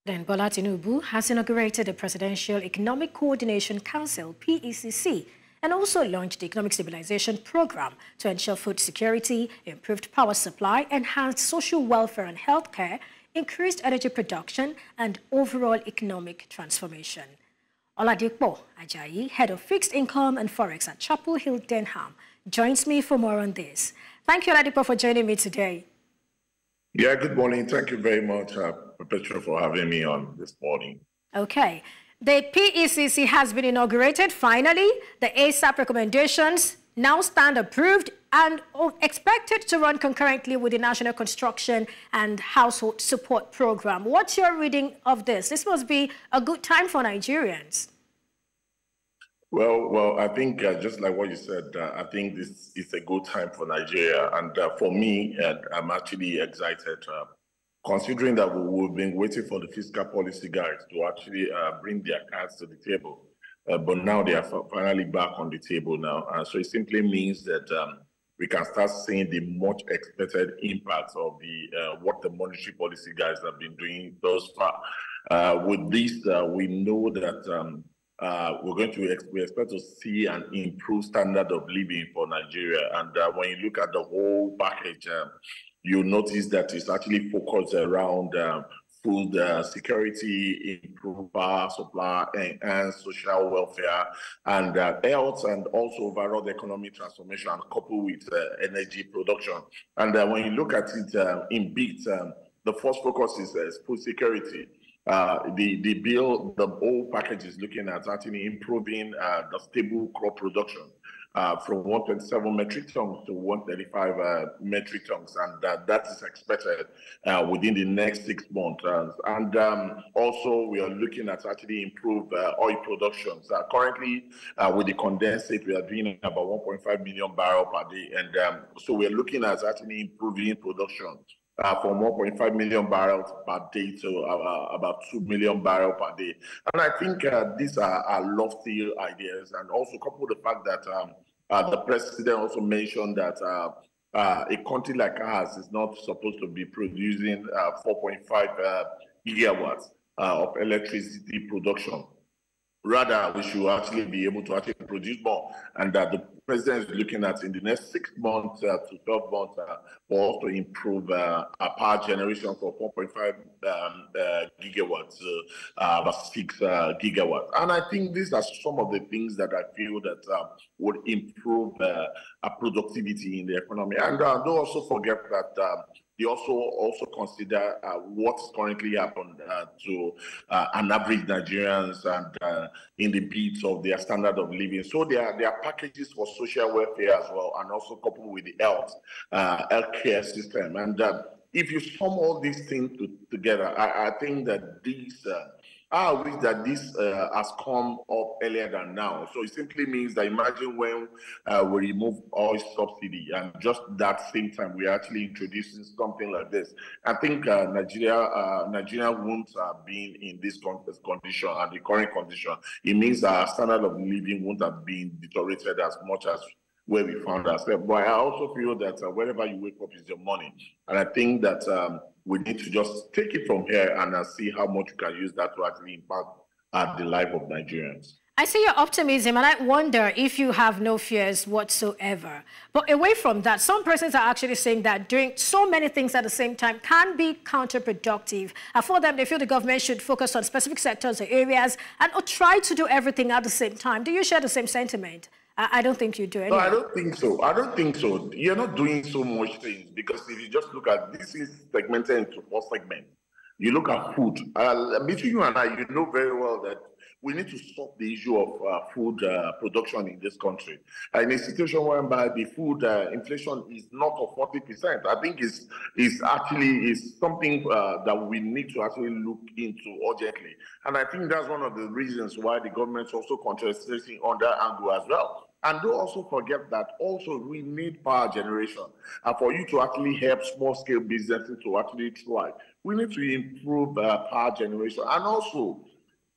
Then Bola Tinubu has inaugurated the Presidential Economic Coordination Council, PECC, and also launched the Economic Stabilisation Programme to ensure food security, improved power supply, enhanced social welfare and healthcare, increased energy production, and overall economic transformation. Oladipo Ajayi, Head of Fixed Income and Forex at Chapel Hill Denham, joins me for more on this. Thank you, Oladipo, for joining me today. Yeah, good morning. Thank you very much, Petra, for having me on this morning. Okay. The PECC has been inaugurated finally. The ASAP recommendations now stand approved and expected to run concurrently with the National Construction and Household Support Program. What's your reading of this? This must be a good time for Nigerians. Well, I think just like what you said, I think this is a good time for Nigeria. And for me, I'm actually excited, considering that we've been waiting for the fiscal policy guys to actually bring their cards to the table. But now they are finally back on the table now. So it simply means that we can start seeing the much expected impacts of the what the monetary policy guys have been doing thus far. With this, we know that we expect to see an improved standard of living for Nigeria. And when you look at the whole package, you'll notice that it's actually focused around food security, improved power supply, and social welfare, and health, and also overall economic transformation, coupled with energy production. And when you look at it in bits, the first focus is food security. The bill, the whole package is looking at actually improving the stable crop production from 127 metric tons to 135 metric tons, and that is expected within the next 6 months. And also, we are looking at actually improve oil production. Currently, with the condensate, we are doing about 1.5 million barrels per day, and so we are looking at actually improving production from 1.5 million barrels per day to about 2 million barrels per day. And I think these are lofty ideas, and also coupled with the fact that the president also mentioned that a country like ours is not supposed to be producing 4.5 gigawatts of electricity production. Rather, we should actually be able to actually produce more, and that the president is looking at in the next 6 months to 12 months for us to improve our power generation from 4.5 gigawatts to about 6 gigawatts. And I think these are some of the things that I feel that would improve productivity in the economy. And don't also forget that they also consider what's currently happened to an average Nigerians and in the beats of their standard of living. So there are packages for social welfare as well, and also coupled with the healthcare system. And if you sum all these things together, I think that these I wish that this has come up earlier than now. So it simply means that imagine when we remove oil subsidy, and just that same time we're actually introducing something like this. I think Nigeria won't have been in this condition and the current condition. It means that our standard of living won't have been deteriorated as much as where we found ourselves. But I also feel that wherever you wake up is your money. And I think that we need to just take it from here and see how much we can use that to actually impact the life of Nigerians. I see your optimism, and I wonder if you have no fears whatsoever. But away from that, some persons are actually saying that doing so many things at the same time can be counterproductive. For them, they feel the government should focus on specific sectors or areas and try to do everything at the same time. Do you share the same sentiment? I don't think you do. Anyway. No, I don't think so. I don't think so. You're not doing so much things, because if you just look at this is segmented into 4 segments. You look at food. Between you and I, you know very well that we need to stop the issue of food production in this country. In a situation whereby the food inflation is not of 40%, I think is actually something that we need to actually look into urgently. And I think that's one of the reasons why the government is also concentrating on that angle as well. And don't also forget that also we need power generation. And for you to actually help small-scale businesses to actually thrive, we need to improve power generation and also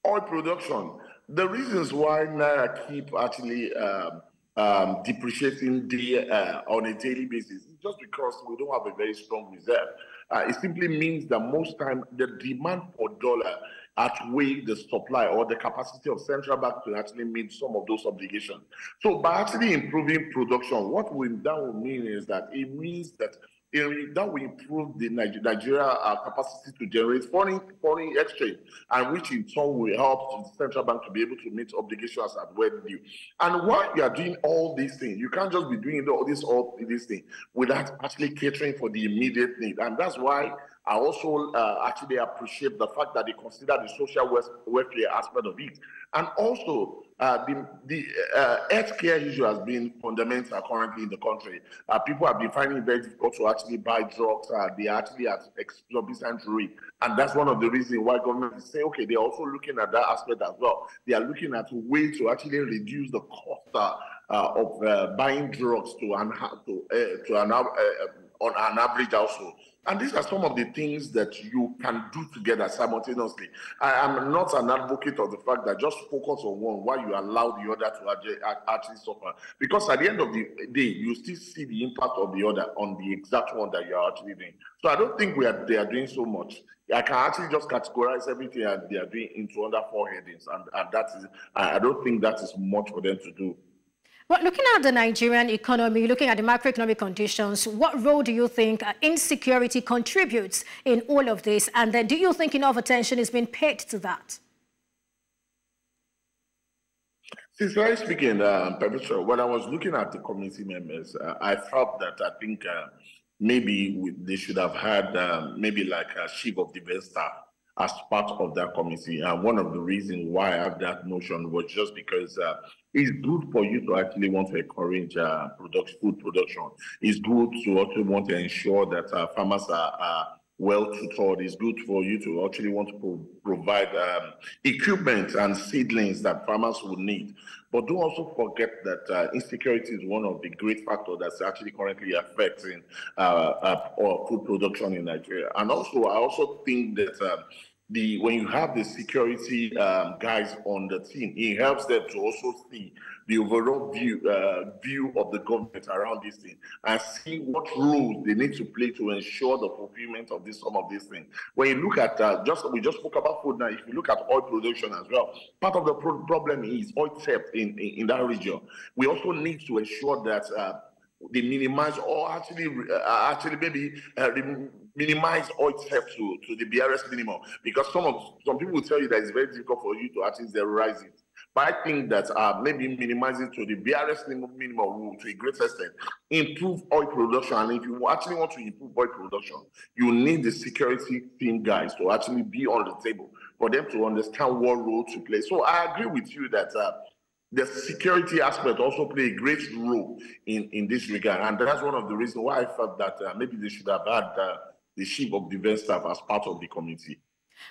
oil production. The reasons why Naira keep actually depreciating on a daily basis is just because we don't have a very strong reserve. it simply means that most time the demand for dollar outweigh the supply or the capacity of central bank to actually meet some of those obligations. So by actually improving production, what that will mean is that it means that that will improve the Nigeria capacity to generate foreign exchange, and which in turn will help the central bank to be able to meet obligations at well due. And while you are doing all these things, you can't just be doing all these things without actually catering for the immediate need. And that's why I also actually appreciate the fact that they consider the social welfare aspect of it. And also, the healthcare issue has been fundamental currently in the country. People have been finding it very difficult to actually buy drugs. They are actually at exorbitant rate. And that's one of the reasons why government is saying, okay, they're also looking at that aspect as well. They are looking at a way to actually reduce the cost of buying drugs on an average household. And these are some of the things that you can do together simultaneously. I am not an advocate of the fact that just focus on one while you allow the other to actually suffer. Because at the end of the day, you still see the impact of the other on the exact one that you are actually doing. So I don't think they are doing so much. I can actually just categorize everything that they are doing into under 4 headings. And that is, I don't think that is much for them to do. Well, looking at the Nigerian economy, looking at the macroeconomic conditions, what role do you think insecurity contributes in all of this? And then do you think enough attention is being paid to that? Sincerely speaking, Professor, when I was looking at the committee members, I felt that I think maybe they should have had maybe like a chief of defense staff as part of that committee. And one of the reasons why I have that notion was just because it's good for you to actually want to encourage food production. It's good to also want to ensure that farmers are well tutored. It's good for you to actually want to provide equipment and seedlings that farmers will need. But don't also forget that insecurity is one of the great factors that's actually currently affecting food production in Nigeria. And also, I also think that when you have the security guys on the team, it helps them to also see the overall view of the government around this thing and see what roles they need to play to ensure the fulfillment of some of these things. When you look at we just spoke about food now. If you look at oil production as well, part of the problem is oil theft in that region. We also need to ensure that they minimize or actually maybe minimize oil theft to the BRS minimum, because some people will tell you that it's very difficult for you to actually zeroize it. But I think that maybe minimizing to the BRS minimum to a great extent improve oil production. And if you actually want to improve oil production, you need the security team guys to actually be on the table for them to understand what role to play. So I agree with you that the security aspect also play a great role in this regard. And that's one of the reasons why I felt that maybe they should have had the chief of defense staff as part of the committee.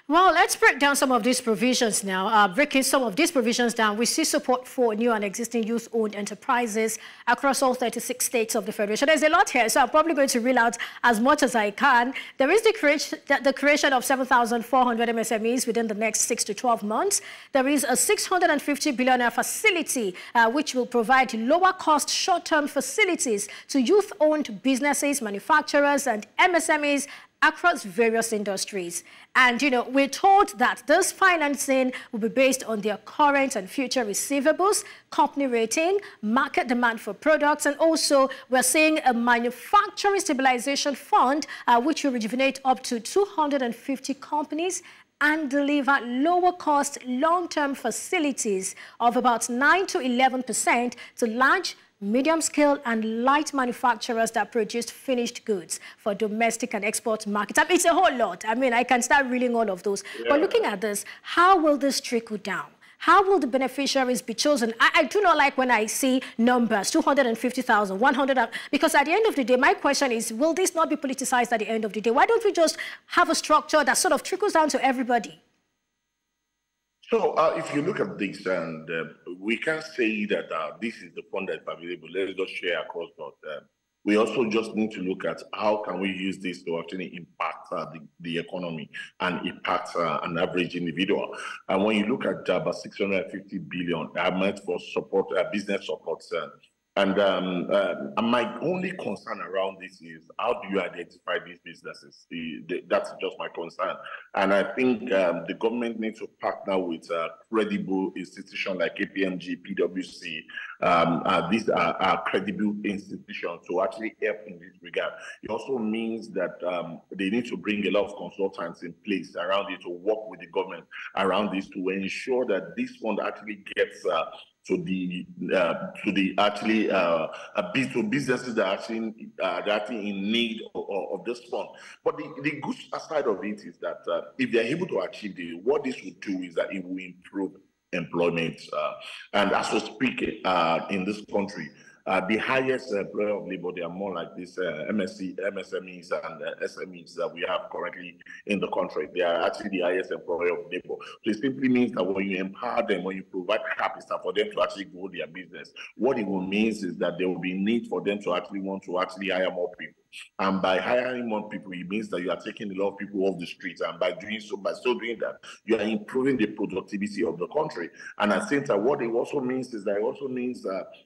Well, let's break down some of these provisions now. Breaking some of these provisions down, we see support for new and existing youth-owned enterprises across all 36 states of the Federation. There's a lot here, so I'm probably going to reel out as much as I can. There is the creation of 7,400 MSMEs within the next 6 to 12 months. There is a 650 billion facility which will provide lower-cost short-term facilities to youth-owned businesses, manufacturers, and MSMEs across various industries. And, we're told that this financing will be based on their current and future receivables, company rating, market demand for products, and also we're seeing a manufacturing stabilization fund, which will rejuvenate up to 250 companies and deliver lower-cost long-term facilities of about 9 to 11% to large, medium-scale and light manufacturers that produce finished goods for domestic and export markets. I mean, it's a whole lot. I mean, I can start reading all of those. Yeah. But looking at this, how will this trickle down? How will the beneficiaries be chosen? I do not like when I see numbers, 250,000, 100, because at the end of the day, my question is, will this not be politicized at the end of the day? Why don't we just have a structure that sort of trickles down to everybody? So if you look at this, and we can say that this is the fund that's available. Let's just share across that. We also just need to look at how can we use this to actually impact the economy and impact an average individual. And when you look at about 650 billion meant for support, business support, And my only concern around this is how do you identify these businesses? That's just my concern. And I think the government needs to partner with credible institutions like KPMG, PwC. These are credible institutions to actually help in this regard. It also means that they need to bring a lot of consultants in place around it to work with the government around this to ensure that this fund actually gets to businesses that are actually in need of this fund. But the good side of it is that if they're able to achieve this, what this will do is that it will improve employment. And as we speak in this country, the highest employer of labor, they are more like this MSMEs and SMEs that we have currently in the country. They are actually the highest employer of labor. So it simply means that when you empower them, when you provide capital for them to actually grow their business, what it will mean is that there will be need for them to actually want to actually hire more people. And by hiring more people, it means that you are taking a lot of people off the streets. And by doing so, by still doing that, you are improving the productivity of the country. And at the same time, what it also means is that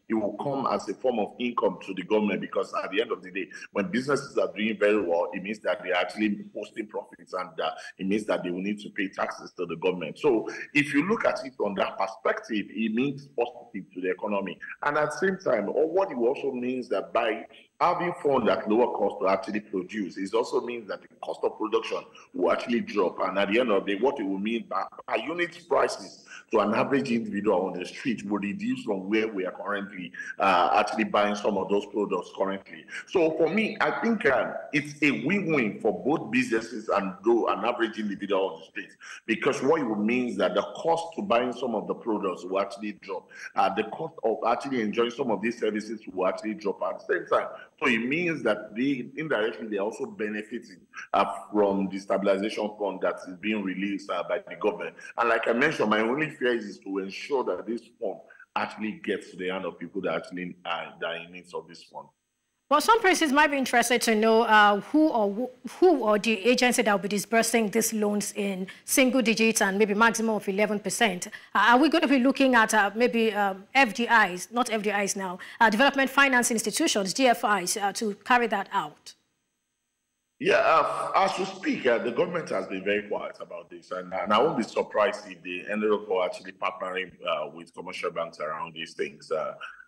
it will come as a form of income to the government, because at the end of the day, when businesses are doing very well, it means that they're actually posting profits, and it means that they will need to pay taxes to the government. So if you look at it from that perspective, it means positive to the economy. And at the same time, what it also means that by having funds at lower cost to actually produce, it also means that the cost of production will actually drop. And at the end of the day, what it will mean by unit prices to an average individual on the street will reduce from where we are currently actually buying some of those products currently. So for me, I think it's a win-win for both businesses and an average individual on the street, because what it will mean is that the cost to buying some of the products will actually drop. The cost of actually enjoying some of these services will actually drop at the same time. So it means that indirectly they're also benefiting from the stabilization fund that is being released by the government. And like I mentioned, my only fear is to ensure that this fund actually gets to the hand of people that actually are in need of this fund. Well, some persons might be interested to know who or the agency that will be disbursing these loans in single digits and maybe maximum of 11%. Are we going to be looking at maybe FDIs, not FDIs now, development finance institutions, DFIs, to carry that out? Yeah, as we speak, the government has been very quiet about this, and I won't be surprised if they ended up actually partnering with commercial banks around these things.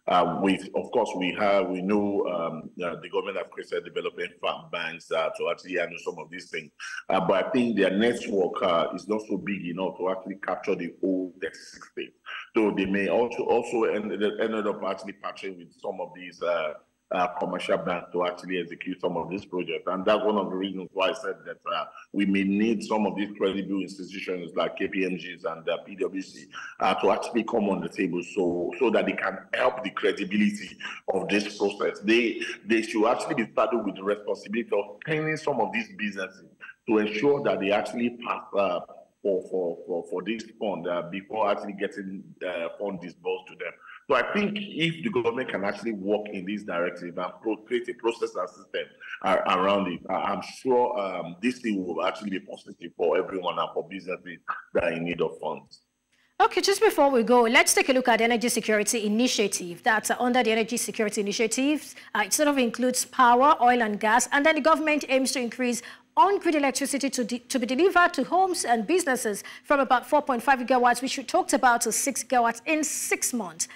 Of course, we know the government have created development banks to actually handle some of these things, but I think their network is not so big enough to actually capture the whole 36 states. So they may also ended up actually partnering with some of these commercial banks to actually execute some of these projects. And that's one of the reasons why I said that we may need some of these credible institutions like KPMGs and PwC to actually come on the table so that they can help the credibility of this process. They should actually be started with the responsibility of training some of these businesses to ensure that they actually pass for this fund before actually getting fund disbursed to them. So I think if the government can actually work in this directive and create a process and system around it, I'm sure this thing will actually be positive for everyone and for businesses that are in need of funds. Okay, just before we go, let's take a look at the Energy Security Initiative. That's under the Energy Security Initiative. It sort of includes power, oil and gas, and then the government aims to increase on-grid electricity to be delivered to homes and businesses from about 4.5 gigawatts, which we talked about, to 6 gigawatts in 6 months.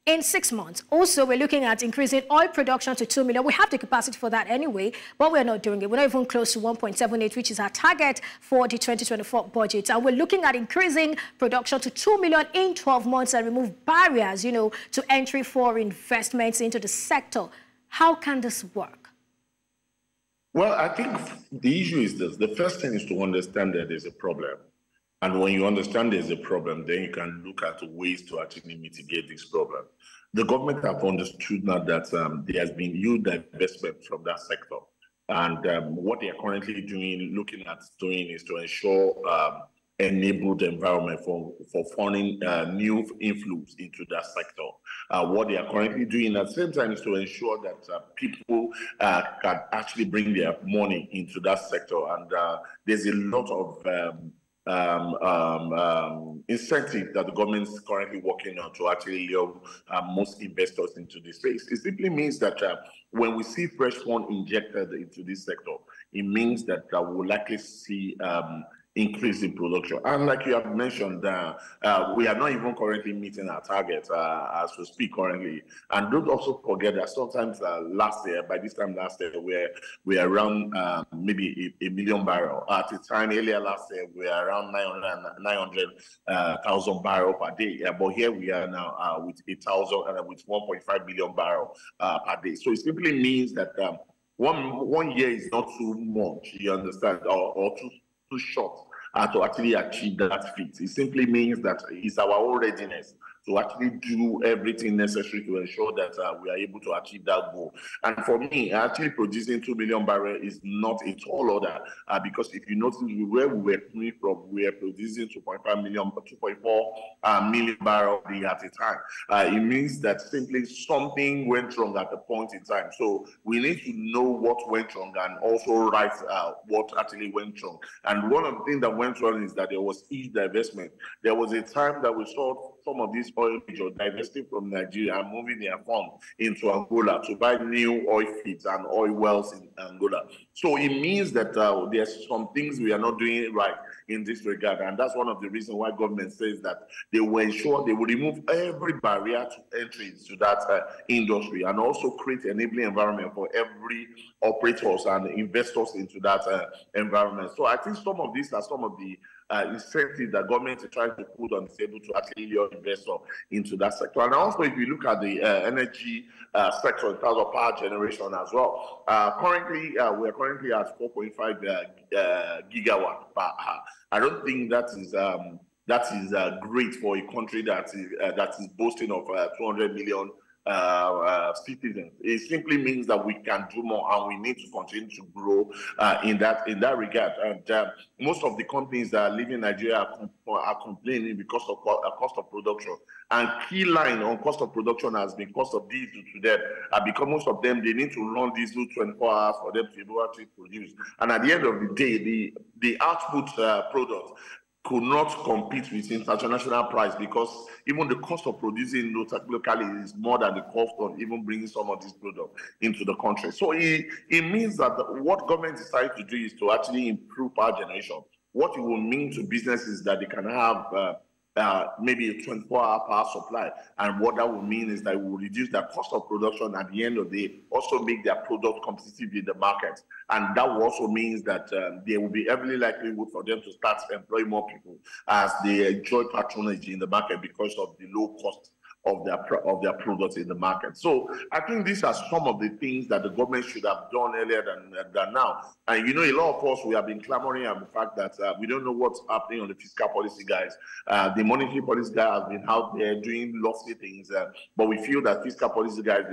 In 6 months. Also, we're looking at increasing oil production to 2 million. We have the capacity for that anyway, but we're not doing it. We're not even close to 1.78, which is our target for the 2024 budget. And we're looking at increasing production to 2 million in 12 months and remove barriers, to entry for investments into the sector. How can this work? Well, I think the issue is this. The first thing is to understand that there's a problem. And when you understand there's a problem, then you can look at ways to actually mitigate this problem. The government have understood now that there has been huge investment from that sector. And what they are currently looking at doing is to ensure enabled environment for funding new inflows into that sector. What they are currently doing at the same time is to ensure that people can actually bring their money into that sector. And there's a lot of incentive that the government is currently working on to actually lure most investors into this space. It simply means that when we see fresh funds injected into this sector, it means that we'll likely see increase in production. And like you have mentioned, we are not even currently meeting our targets as we speak currently. And don't also forget that sometimes last year, by this time last year, we're around maybe a million barrels. At the time earlier last year, we are around 900,000 barrels per day. But here we are now with 1.5 million barrels per day. So it simply means that one year is not too much, you understand, or too short to actually achieve that feat. It simply means that it's our own readiness to actually do everything necessary to ensure that we are able to achieve that goal. And for me, actually producing 2 million barrels is not a tall order because if you notice where we were coming from, we are producing 2.4 million barrels a day at a time. It means that simply something went wrong at a point in time. So we need to know what went wrong and also write what actually went wrong. And one of the things that went wrong is that there was divestment. There was a time that we saw some of these oil majors divesting from Nigeria and moving their funds into Angola to buy new oil fields and oil wells in Angola. So it means that there's some things we are not doing right in this regard. And that's one of the reasons why government says that they will ensure they will remove every barrier to entry to that industry and also create an enabling environment for every operators and investors into that environment. So I think some of these are some of the incentives that government is trying to put on the table to actually lure investors into that sector. And also, if you look at the energy sector in terms of power generation as well, currently we are currently at 4.5 gigawatt per hour. I don't think that is great for a country that is boasting of 200 million citizens. It simply means that we can do more and we need to continue to grow in that regard. And most of the companies that live in Nigeria are complaining because of cost of production. And key line on cost of production has been cost of diesel to them, because most of them, they need to run diesel 24 hours for them to be able to produce. And at the end of the day, the output product could not compete with international price because even the cost of producing locally is more than the cost of even bringing some of these products into the country. So it means that what government decided to do is to actually improve power generation. What it will mean to businesses that they can have maybe a 24-hour power supply. And what that will mean is that it will reduce the cost of production at the end of the day, also make their product competitive in the market. And that will also means that there will be heavily likelihood for them to start employing more people as they enjoy patronage in the market because of the low cost of their products in the market. So I think these are some of the things that the government should have done earlier than now. And a lot of us, we have been clamoring at the fact that we don't know what's happening on the fiscal policy guys. The monetary policy guy has been out there doing lofty things, but we feel that fiscal policy guys,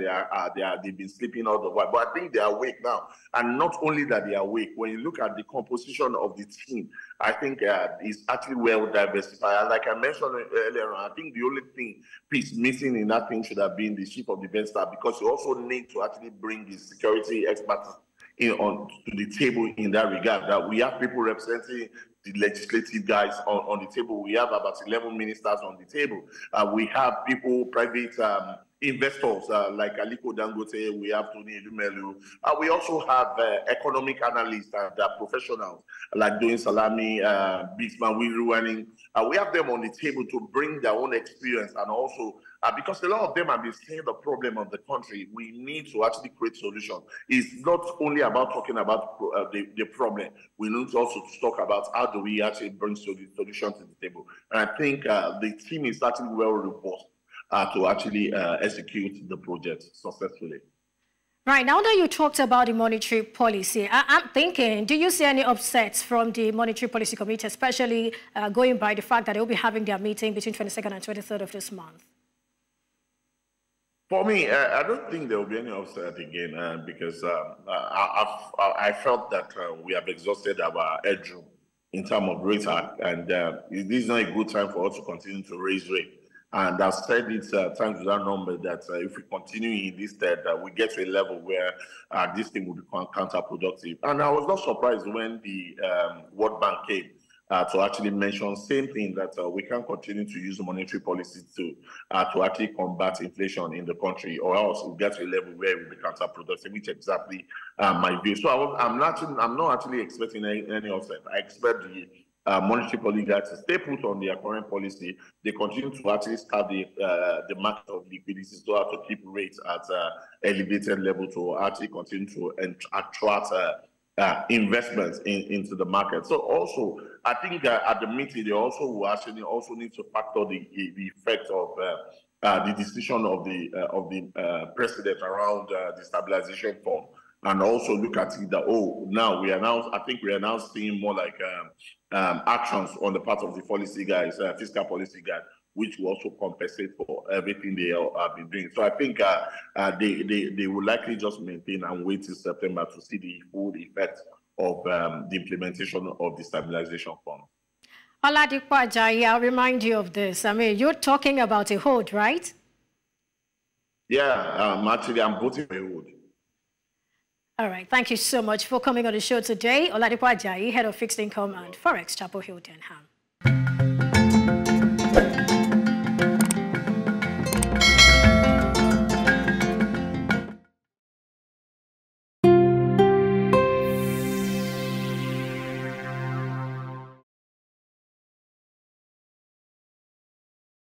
they've been sleeping all the while. But I think they are awake now. And not only that they are awake, when you look at the composition of the team, I think it's actually well diversified. And like I mentioned earlier on, I think the only piece missing in that thing should have been the chief of defense staff, because you also need to actually bring the security experts to the table in that regard. That we have people representing the legislative guys on the table. We have about 11 ministers on the table. We have people, private investors like Aliko Dangote. We have Tony Elumelu. We also have economic analysts and professionals like Doing Salami, Bisman Wiru. We have them on the table to bring their own experience, and also because a lot of them have been saying the problem of the country, we need to actually create solutions. It's not only about talking about the problem. We need to also talk about how do we actually bring solutions to the table. And I think the team is actually well robust to actually execute the project successfully. Right, now that you talked about the monetary policy, I'm thinking, do you see any upsets from the Monetary Policy Committee, especially going by the fact that they'll be having their meeting between 22nd and 23rd of this month? For me, I don't think there will be any upset again because I felt that we have exhausted our headroom in terms of rate hike, and this is not a good time for us to continue to raise rate. And I've said it times without number that if we continue in this state, we get to a level where this thing will become counterproductive. And I was not surprised when the World Bank came to actually mention same thing that we can continue to use monetary policy to actually combat inflation in the country, or else we get to a level where we be counterproductive, which exactly my view. So I'm not actually expecting any offset. I expect the monetary policy guys to stay put on their current policy. They continue to actually start the market of liquidity so as to keep rates at elevated level to actually continue to attract investments into the market. So also, I think at the meeting, they also will actually need to factor the effect of the decision of the president around the stabilization fund, and also look at it that I think we are now seeing more like actions on the part of the policy guys, fiscal policy guys, which will also compensate for everything they have been doing. So I think they will likely just maintain and wait till September to see the full effect of the implementation of the stabilization fund. Oladipo Ajayi, I'll remind you of this. I mean, you're talking about a hold, right? Yeah, actually, I'm voting for a hold. All right. Thank you so much for coming on the show today. Oladipo Ajayi, Head of Fixed Income and Forex, Chapel Hill Denham.